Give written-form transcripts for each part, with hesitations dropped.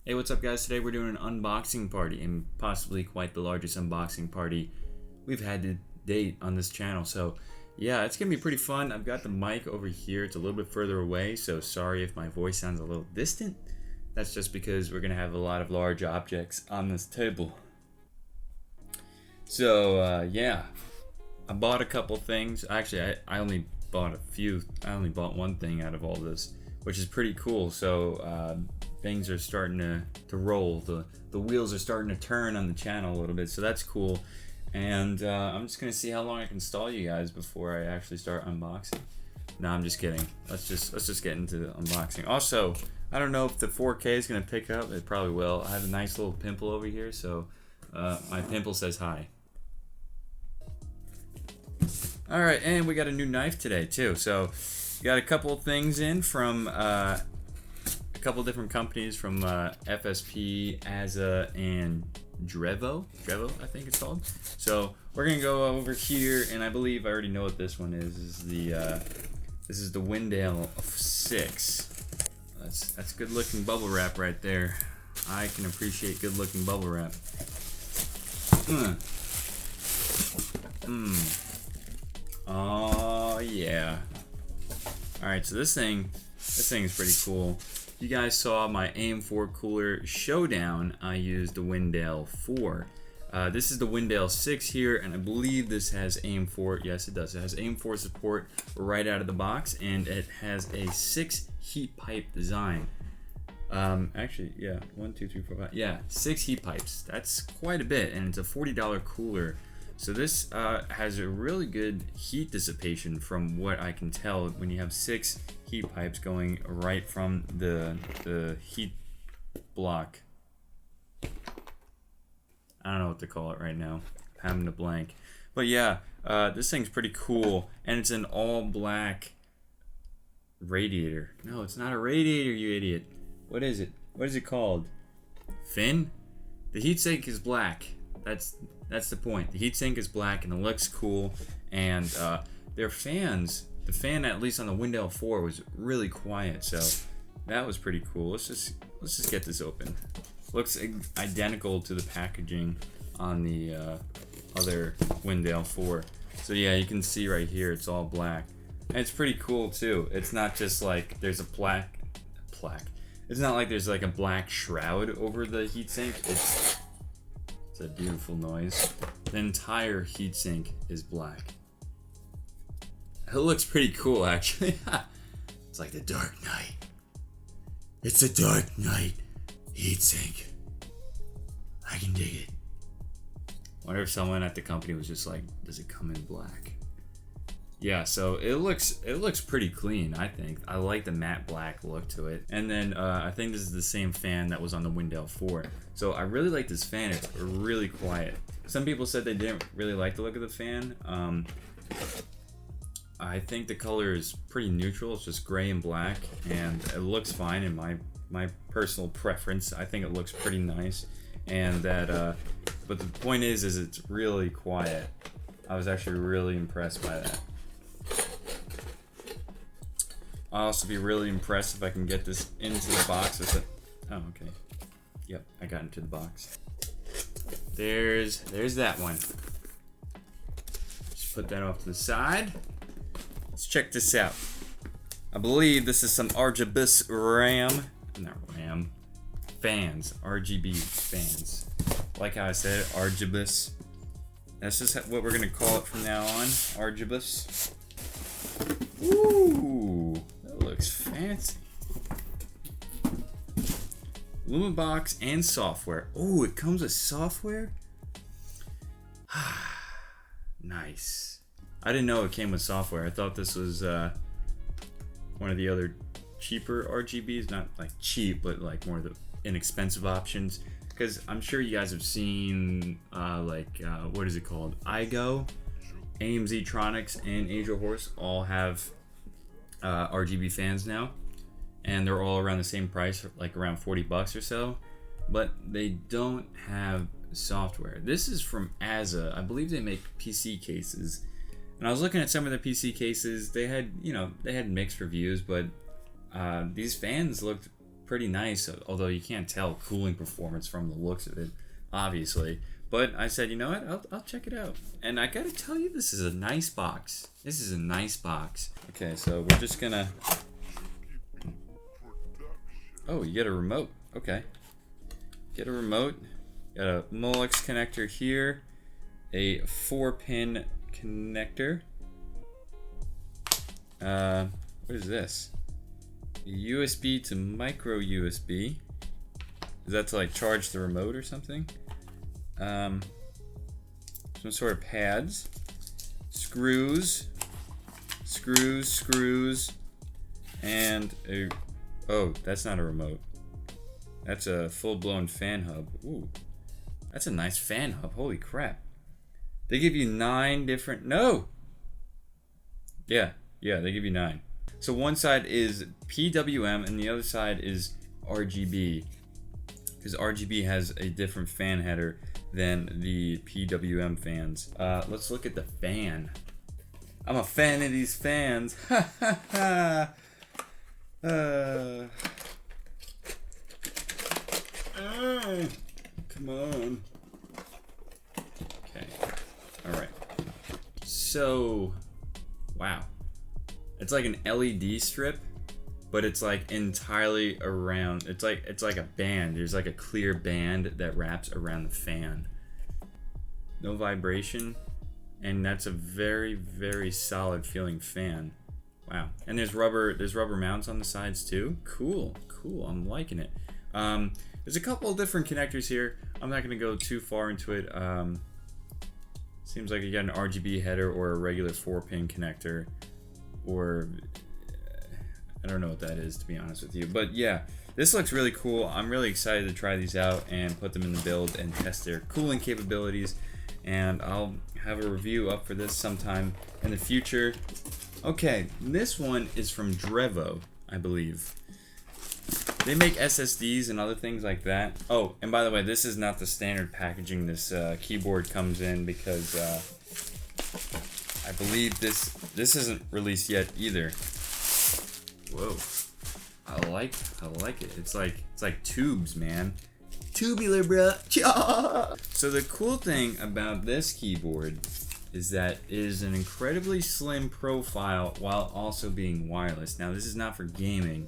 Hey, what's up guys? Today we're doing an unboxing party, and possibly quite the largest unboxing party we've had to date on this channel. So yeah, it's gonna be pretty fun. I've got the mic over here. It's a little bit further away, so sorry if my voice sounds a little distant. That's just because we're gonna have a lot of large objects on this table. So yeah, I bought a couple things. Actually, I only bought a few. I only bought one thing out of all this, which is pretty cool. So things are starting to roll. The wheels are starting to turn on the channel a little bit, so that's cool. And I'm just gonna see how long I can stall you guys before I actually start unboxing. No, I'm just kidding. Let's just get into the unboxing. Also, I don't know if the 4K is gonna pick up. It probably will. I have a nice little pimple over here, so my pimple says hi. All right, and we got a new knife today too. So got a couple of things in from a couple different companies, from FSP, Azza, and Drevo, I think it's called. So we're gonna go over here, and I believe I already know what this one is. This is the Windale 6. That's good looking bubble wrap right there. I can appreciate good looking bubble wrap. Oh yeah. All right, so this thing is pretty cool. You guys saw my AM4 cooler showdown. I used the Windale 4. This is the Windale 6 here, and I believe this has AM4. Yes, it does. It has AM4 support right out of the box, and it has a 6 heat pipe design. Actually, yeah, 1, 2, 3, 4, 5. Yeah, 6 heat pipes. That's quite a bit, and it's a $40 cooler. So this has a really good heat dissipation from what I can tell when you have 6 heat pipes going right from the heat block. I don't know what to call it right now. I'm having a blank. But yeah, this thing's pretty cool, and it's an all black radiator. No, it's not a radiator, you idiot. What is it? What is it called? Fin? The heatsink is black. That's the point. The heatsink is black and it looks cool, and their fans, the fan at least on the Windale 4 was really quiet, so that was pretty cool. Let's just get this open. Looks identical to the packaging on the other Windale 4. So yeah, you can see right here it's all black, and it's pretty cool too. It's not just like there's a plaque. It's not like there's like a black shroud over the heatsink. It's a beautiful noise. The entire heatsink is black. It looks pretty cool, actually. It's like the Dark Knight. It's a Dark Knight heatsink. I can dig it. Wonder if someone at the company was just like, does it come in black? Yeah, so it looks pretty clean, I think. I like the matte black look to it. And then I think this is the same fan that was on the Windale 4. So I really like this fan. It's really quiet. Some people said they didn't really like the look of the fan. I think the color is pretty neutral. It's just gray and black, and it looks fine in my personal preference. I think it looks pretty nice. And that but the point is it's really quiet. I was actually really impressed by that. I'll also be really impressed if I can get this into the box with it. Oh, okay. Yep, I got into the box. There's that one. Just put that off to the side. Let's check this out. I believe this is some RGB fans, RGB fans. Like how I said, RGB. That's just what we're gonna call it from now on, RGB. Ooh, that looks fancy. Box and software. Oh, it comes with software? Nice. I didn't know it came with software. I thought this was one of the other cheaper RGBs. Not like cheap, but like more of the inexpensive options. Because I'm sure you guys have seen what is it called? iGo, AMZ Tronics, and Angel Horse all have RGB fans now. And they're all around the same price, like around 40 bucks or so, but they don't have software. This is from Azza. I believe they make PC cases, and I was looking at some of their PC cases. They had mixed reviews, but these fans looked pretty nice, although you can't tell cooling performance from the looks of it, obviously. But I said, you know what, I'll check it out. And I gotta tell you, this is a nice box. This is a nice box. Okay, so we're just gonna... Oh, you get a remote. Okay. Get a remote. Got a Molex connector here. A 4-pin connector. What is this? USB to micro USB. Is that to like charge the remote or something? Some sort of pads. Screws, and a... Oh, that's not a remote. That's a full-blown fan hub. Ooh, that's a nice fan hub. Holy crap. They give you 9 different... No! Yeah, they give you 9. So one side is PWM and the other side is RGB. Because RGB has a different fan header than the PWM fans. Let's look at the fan. I'm a fan of these fans. Ha ha ha! Come on. Okay. Alright. So, wow. It's like an LED strip, but it's like entirely around. It's like a band. There's like a clear band that wraps around the fan. No vibration, and that's a very, very solid feeling fan. Wow. And there's rubber mounts on the sides too. Cool. I'm liking it. There's a couple of different connectors here. I'm not gonna go too far into it. Seems like you got an RGB header or a regular 4-pin connector, or I don't know what that is, to be honest with you. But yeah, this looks really cool. I'm really excited to try these out and put them in the build and test their cooling capabilities. And I'll have a review up for this sometime in the future. Okay, this one is from Drevo, I believe. They make SSDs and other things like that. Oh, and by the way, this is not the standard packaging this keyboard comes in, because I believe this isn't released yet either. Whoa, I like it. It's like tubes, man. Tubular, bruh. So the cool thing about this keyboard is that it is an incredibly slim profile while also being wireless. Now, this is not for gaming.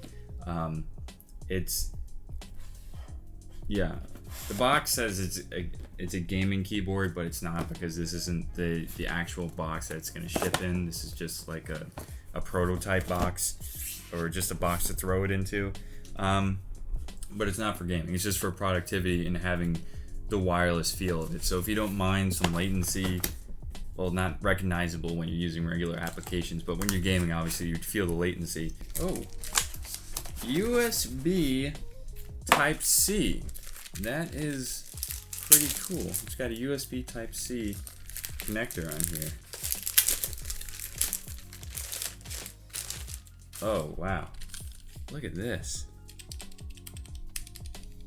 Yeah, the box says it's a gaming keyboard, but it's not, because this isn't the actual box that it's going to ship in. This is just like a prototype box, or just a box to throw it into. But it's not for gaming. It's just for productivity and having the wireless feel of it. So if you don't mind some latency, well, not recognizable when you're using regular applications, but when you're gaming, obviously you'd feel the latency. Oh, USB Type-C. That is pretty cool. It's got a USB Type-C connector on here. Oh, wow. Look at this.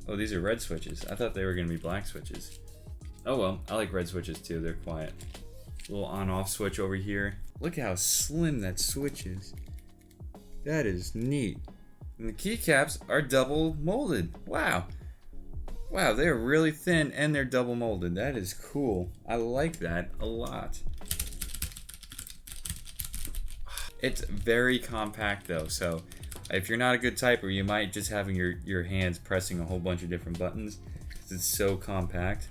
Oh, these are red switches. I thought they were going to be black switches. Oh well, I like red switches too. They're quiet. Little on-off switch over here. Look how slim that switch is. That is neat. And the keycaps are double molded. Wow. Wow, they're really thin and they're double molded. That is cool. I like that a lot. It's very compact though, so if you're not a good typer, you might just having your hands pressing a whole bunch of different buttons, because it's so compact.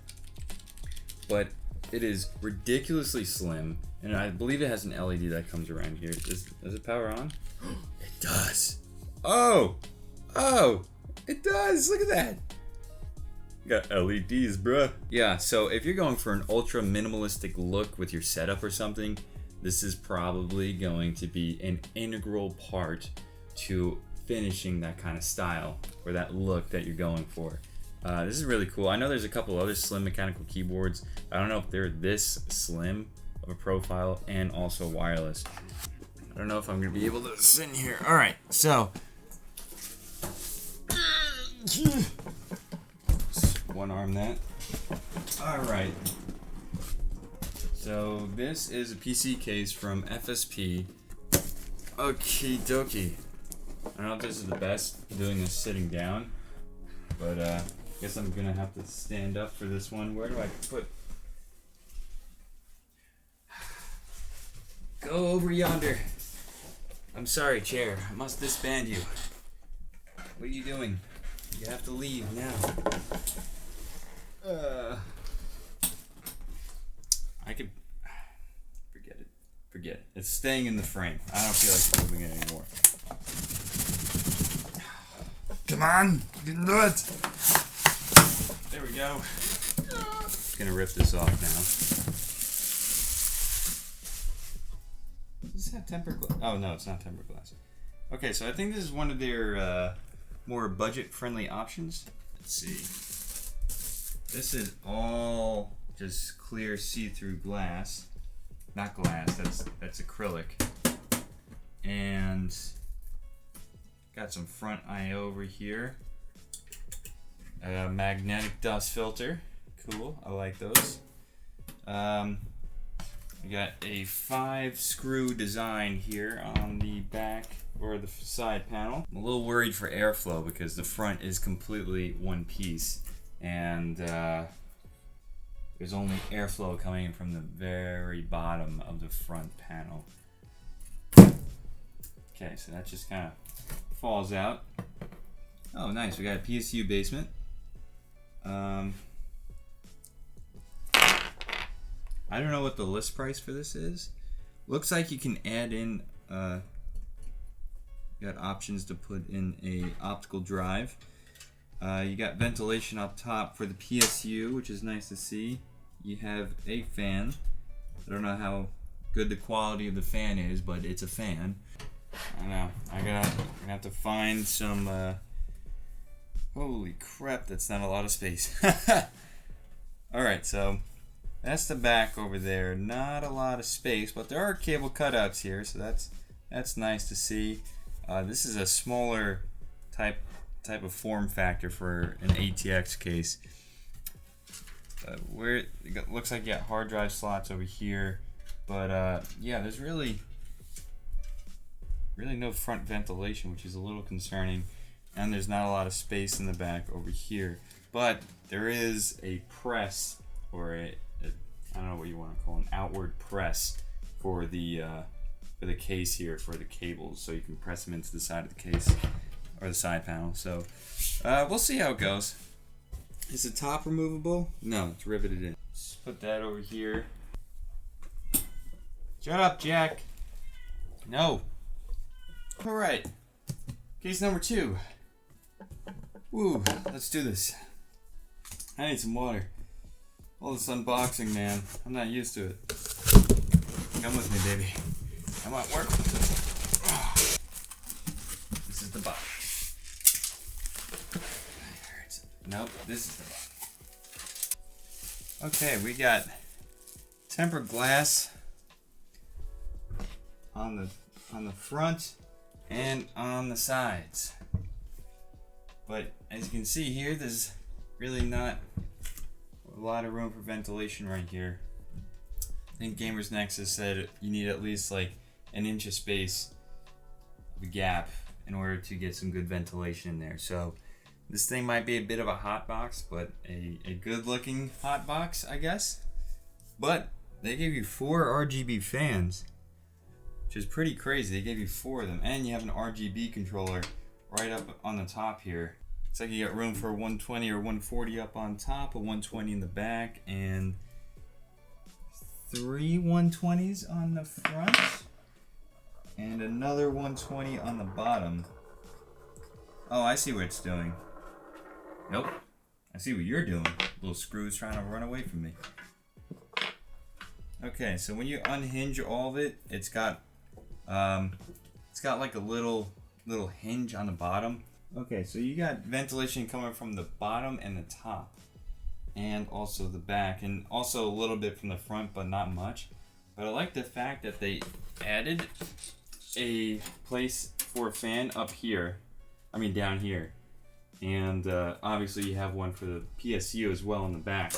But it is ridiculously slim, and I believe it has an LED that comes around here. Does it power on? It does. Oh, it does. Look at that. Got LEDs, bruh. Yeah, so if you're going for an ultra minimalistic look with your setup or something, this is probably going to be an integral part to finishing that kind of style or that look that you're going for. This is really cool. I know there's a couple other slim mechanical keyboards. I don't know if they're this slim of a profile and also wireless. I don't know if I'm gonna be able to sit in here. All right, so one arm that. All right. So this is a PC case from FSP. Okie dokie. I don't know if this is the best doing this sitting down, but I guess I'm gonna have to stand up for this one. Where do I put? Go over yonder. I'm sorry, chair. I must disband you. What are you doing? You have to leave now. I could forget it. Forget it. It's staying in the frame. I don't feel like moving it anymore. Come on, you can do it. There we go. Just gonna rip this off now. Does this have tempered glass? Oh no, it's not tempered glass. Okay, so I think this is one of their more budget-friendly options. Let's see. This is all just clear see-through glass. Not glass, that's acrylic. And got some front I/O over here. A magnetic dust filter. Cool, I like those. We got a 5-screw design here on the back or the side panel. I'm a little worried for airflow because the front is completely one piece, and there's only airflow coming in from the very bottom of the front panel. Okay, so that just kind of falls out. Oh, nice. We got a PSU basement. I don't know what the list price for this is. Looks like you can add in. You got options to put in a optical drive. You got ventilation up top for the PSU, which is nice to see. You have a fan. I don't know how good the quality of the fan is, but it's a fan. I know. I'm gonna have to find some. Holy crap! That's not a lot of space. All right, so that's the back over there. Not a lot of space, but there are cable cutouts here, so that's nice to see. This is a smaller type of form factor for an ATX case. Where it looks like you got hard drive slots over here, but yeah, there's really no front ventilation, which is a little concerning, and there's not a lot of space in the back over here. But there is a press, or I don't know what you want to call an outward press for the case here for the cables, so you can press them into the side of the case or the side panel. So we'll see how it goes. Is the top removable? No, it's riveted in. Just put that over here. Shut up, Jack. No. All right. Case number 2. Woo, let's do this. I need some water. All this unboxing, man. I'm not used to it. Come with me, baby. Come on, work. This is the box. Nope, this is the box. Okay, we got tempered glass on the front and on the sides. But as you can see here, there's really not a lot of room for ventilation right here. I think Gamers Nexus said you need at least like an inch of space, of a gap, in order to get some good ventilation in there. So this thing might be a bit of a hot box, but a good looking hot box, I guess. But they gave you 4 RGB fans, which is pretty crazy. They gave you 4 of them, and you have an RGB controller right up on the top here. Looks like you got room for 120 or 140 up on top, a 120 in the back, and 3 120s on the front, and another 120 on the bottom. Oh, I see what it's doing. Nope. I see what you're doing. Little screws trying to run away from me. Okay, so when you unhinge all of it, it's got like a little hinge on the bottom. Okay, so you got ventilation coming from the bottom and the top, and also the back, and also a little bit from the front, but not much. But I like the fact that they added a place for a fan up here. I mean down here. And obviously you have one for the PSU as well in the back.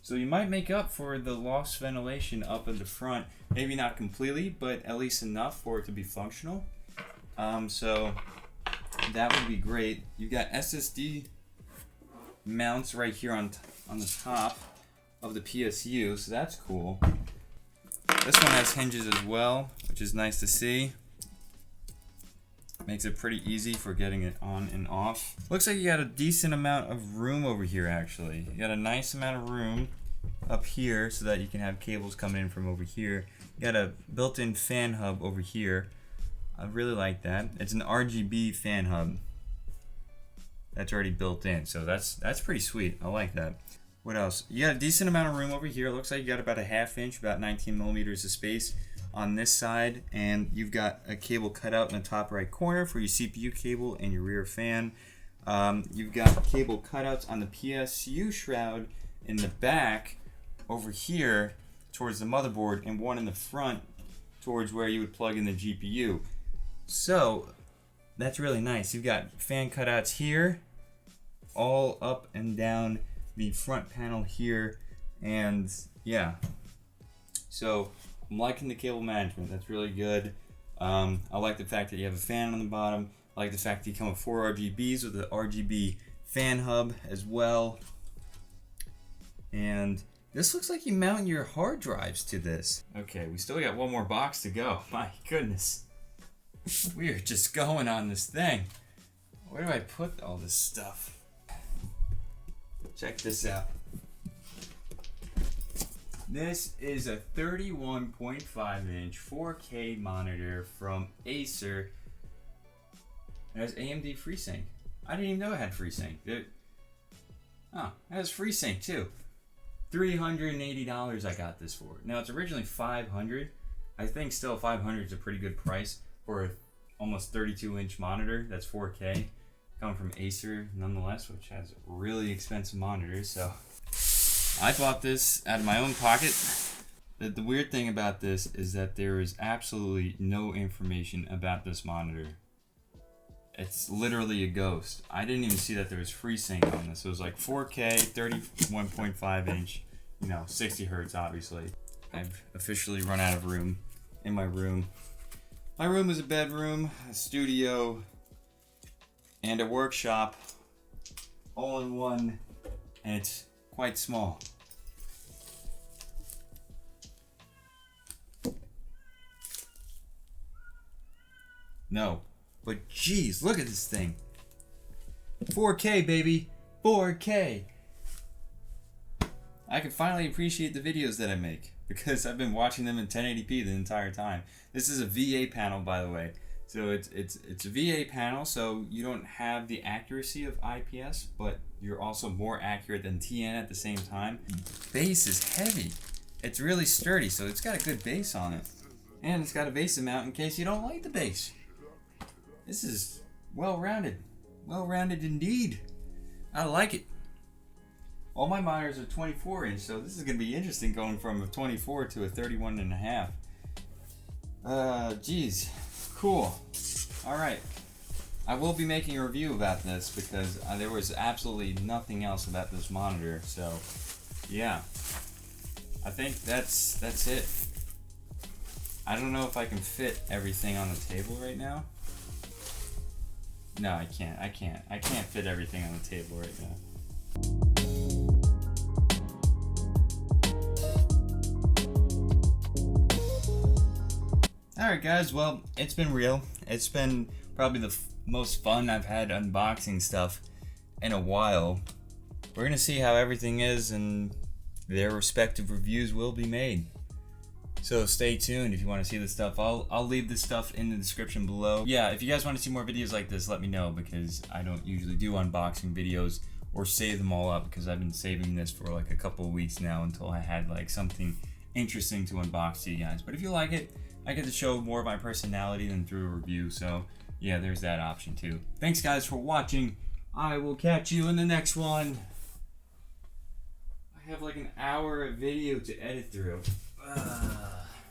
So you might make up for the lost ventilation up in the front. Maybe not completely, but at least enough for it to be functional. So that would be great. You've got SSD mounts right here on the top of the PSU, so that's cool. This one has hinges as well, which is nice to see. Makes it pretty easy for getting it on and off. Looks like you got a decent amount of room over here actually. You got a nice amount of room up here so that you can have cables coming in from over here. You got a built-in fan hub over here. I really like that. It's an RGB fan hub that's already built in, so that's pretty sweet. I like that. What else? You got a decent amount of room over here. It looks like you got about a 1/2 inch, about 19 millimeters of space on this side, and you've got a cable cut out in the top right corner for your CPU cable and your rear fan. You've got cable cutouts on the PSU shroud in the back over here towards the motherboard, and one in the front towards where you would plug in the GPU. So that's really nice. You've got fan cutouts here, all up and down the front panel here, and yeah. So I'm liking the cable management. That's really good. I like the fact that you have a fan on the bottom. I like the fact that you come with 4 RGBs with the RGB fan hub as well. And this looks like you mount your hard drives to this. Okay, we still got one more box to go. My goodness. We are just going on this thing. Where do I put all this stuff? Check this out. This is a 31.5 inch 4K monitor from Acer. It has AMD FreeSync. I didn't even know it had FreeSync. It has FreeSync too. $380 I got this for. Now it's originally $500. I think still $500 is a pretty good price for a almost 32-inch monitor that's 4K, coming from Acer nonetheless, which has really expensive monitors. So I bought this out of my own pocket. The weird thing about this is that there is absolutely no information about this monitor. It's literally a ghost. I didn't even see that there was FreeSync on this. It was like 4K, 31.5 inch, 60 hertz obviously. I've officially run out of room in my room. My room is a bedroom, a studio, and a workshop all in one, and it's quite small. No, but geez, look at this thing. 4K, baby, 4K. I can finally appreciate the videos that I make because I've been watching them in 1080p the entire time. This is a VA panel, by the way. So it's a VA panel, so you don't have the accuracy of IPS, but you're also more accurate than TN at the same time. Base is heavy. It's really sturdy, so it's got a good base on it. And it's got a base mount in case you don't like the base. This is well-rounded. Well-rounded indeed. I like it. All my monitors are 24 inch, so this is going to be interesting going from a 24 to a 31.5. Geez. Cool. Alright. I will be making a review about this because there was absolutely nothing else about this monitor, so yeah. I think that's it. I don't know if I can fit everything on the table right now. No, I can't. I can't fit everything on the table right now. Alright guys, well, it's been real. It's been probably the most fun I've had unboxing stuff in a while. We're gonna see how everything is, and their respective reviews will be made. So stay tuned if you want to see this stuff. I'll leave this stuff in the description below. Yeah, if you guys want to see more videos like this, let me know, because I don't usually do unboxing videos or save them all up, because I've been saving this for like a couple of weeks now until I had like something interesting to unbox to you guys. But if you like it, I get to show more of my personality than through a review, so yeah, there's that option too. Thanks guys for watching. I will catch you in the next one. I have like an hour of video to edit through.